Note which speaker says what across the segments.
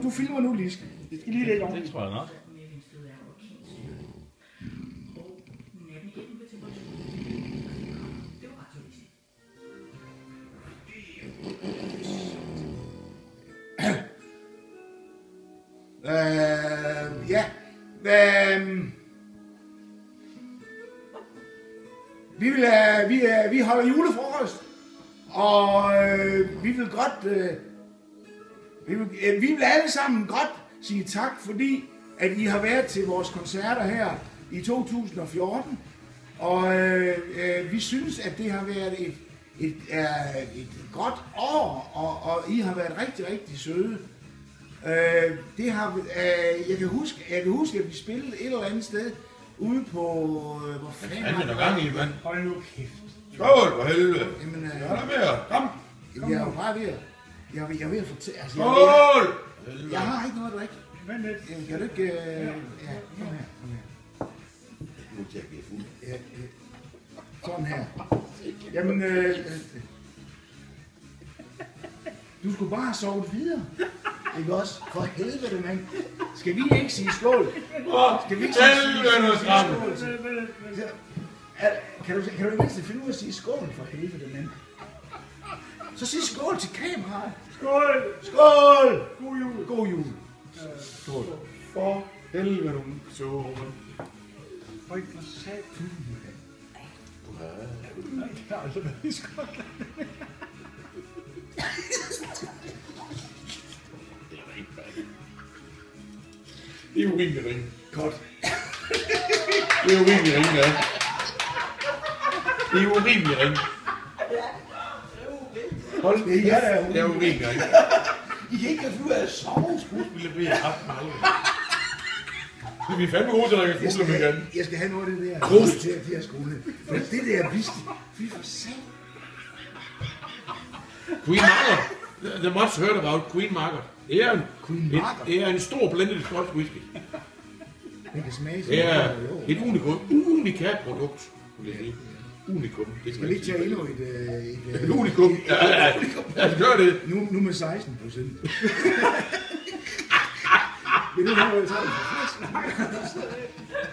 Speaker 1: Du filmer nu, Liske. Det skal lige lægge om.
Speaker 2: Det tror jeg nok.
Speaker 1: Ja. Vi holder julefrokost, og vi vil godt, vi vil alle sammen godt sige tak, fordi at I har været til vores koncerter her i 2014, og vi synes, at det har været et godt år, og I har været rigtig, rigtig søde. Det har, jeg kan huske, at vi spillede et eller andet sted ude på, hvor fanden
Speaker 2: er der gang i, mand?
Speaker 1: Hold nu kæft.
Speaker 2: Skål for helvede!
Speaker 1: Jamen,
Speaker 2: er der mere? Kom!
Speaker 1: Jeg er jo bare ved at, jeg er ved at fortælle, altså,
Speaker 2: Skål!
Speaker 1: Jeg har ikke noget at drikke.
Speaker 3: Vent lidt.
Speaker 1: Kan du ikke, ja, kom her.
Speaker 2: Nu til at blive fuld.
Speaker 1: Ja, sådan her. Jamen, du skulle bare have sovet videre. Ikke også? For helvede, mand. Skal vi ikke sige skål? Skal vi ikke sige skål? Kan du i mindste finde ud af at sige skål for helvede, mand? Så sig skål til kameraet.
Speaker 3: Skål!
Speaker 1: Skål!
Speaker 3: God jul!
Speaker 1: God jul.
Speaker 2: Skål. For helvede, du så.
Speaker 3: Høj for sat. Nej, det har aldrig været i Skotland.
Speaker 2: Det er urimeligt ringe.
Speaker 1: Godt.
Speaker 2: Det er urimeligt ringe, ja. Det er urimeligt ringe.
Speaker 1: Hold det, ja,
Speaker 2: Det er urimeligt ringe.
Speaker 1: I kan ikke finde ud af at sove, sgu.
Speaker 2: Ville blive haft med alle. Det er vi fandme gode til at drikke skole med igen.
Speaker 1: Jeg skal have noget af det der.
Speaker 2: Prost.
Speaker 1: Til at de her skole. For det der whisky. Fy for sat.
Speaker 2: Queen Margaret. The much heard about Queen Margaret. Det er det er en stor blended skotsk whisky.
Speaker 1: Den kan smage
Speaker 2: Det er et unikat produkt, vil jeg sige. Unikum. Det
Speaker 1: skal vi ikke tage endnu
Speaker 2: et unikum. Ja, gør det.
Speaker 1: Nu med 16%. Vil du have, hvad jeg tager det for fisk?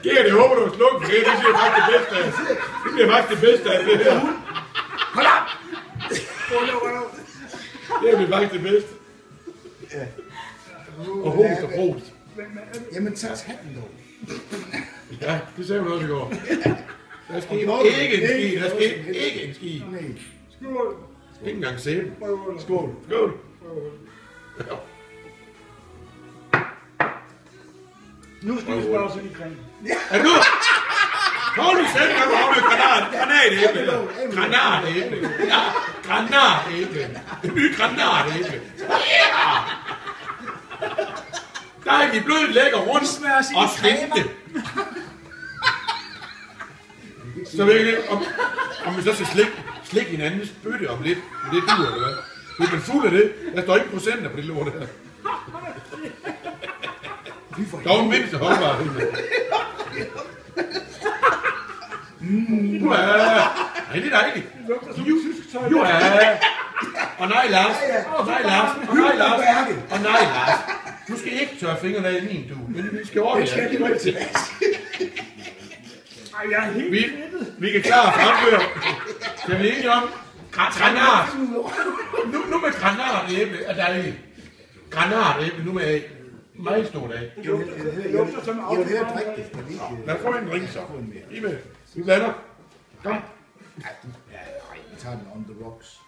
Speaker 2: Gert, jeg håber, du har slukket for det. Det bliver faktisk det bedste af. Det bliver faktisk det bedste af det her.
Speaker 1: Hold op!
Speaker 2: Det bliver faktisk det bedste.
Speaker 1: Ja.
Speaker 2: Og host og prost.
Speaker 1: Jamen, tag hatten dog.
Speaker 2: Ja, det sagde hun også i går. Der skal ikke en ski. Der skal ikke en ski.
Speaker 1: Nej.
Speaker 3: Skål!
Speaker 2: Ikke engang sæbe.
Speaker 1: Skål.
Speaker 2: Skål.
Speaker 3: Nu skal vi spørge os ind i kring.
Speaker 2: Er du? Hold nu selv, der var med granatæble. Granatæble. Ja, granatæble. Det nye granatæble. Ja! Der er de blødt lækker rundt og svinte. Så ved jeg ikke, om vi så skal slikke hinandens bøtte om lidt. Men det duer, eller hvad? Hvis man fuld af det, der står ikke procenter på det lort her. Der er en mindste holdbarhed. Nej, det er dejligt. Ja. Og nej, Lars. Og nej, Lars. Og nej, Lars. Og nej, Lars. Du skal ikke tørre fingrene af i min, du. Men vi skal over
Speaker 1: Det skal lige til.
Speaker 3: Ej, jeg er helt
Speaker 2: vi kan klare at fremføre. Kan vi ikke om? Granat. Nu med granatæble er dejligt. Granatæble, nu med meget stort af.
Speaker 3: Det lugter som
Speaker 1: Jeg vil hellere drikke det.
Speaker 2: Lad os få en drink så. I med. Vi blander. Kom.
Speaker 1: Ja, vi tager den on the rocks.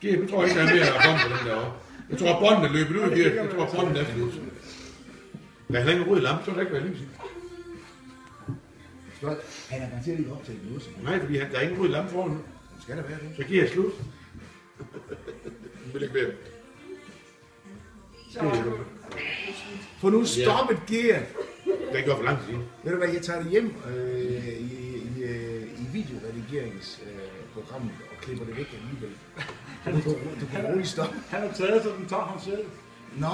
Speaker 2: Gert, jeg tror ikke, der er mere at komme på den derovre. Jeg tror, at bånden er løbet ud, Gert. Jeg tror, at bånden er slut. Der er heller ikke en rød lampe, så er der ikke været livsigt.
Speaker 1: Han er garanteret ikke optaget noget som.
Speaker 2: Nej, fordi der er ingen rød lampe foran nu.
Speaker 1: Skal der være det?
Speaker 2: Så giver jeg slut. Jeg vil ikke være.
Speaker 1: For nu stoppet gear.
Speaker 2: Det går for lang tid.
Speaker 1: Ved du hvad, jeg tager det hjem i videoredigeringsprogrammet og klipper det væk alligevel. Du kan roligt stoppe.
Speaker 3: Han har taget, så den tager ham selv.
Speaker 1: Nå,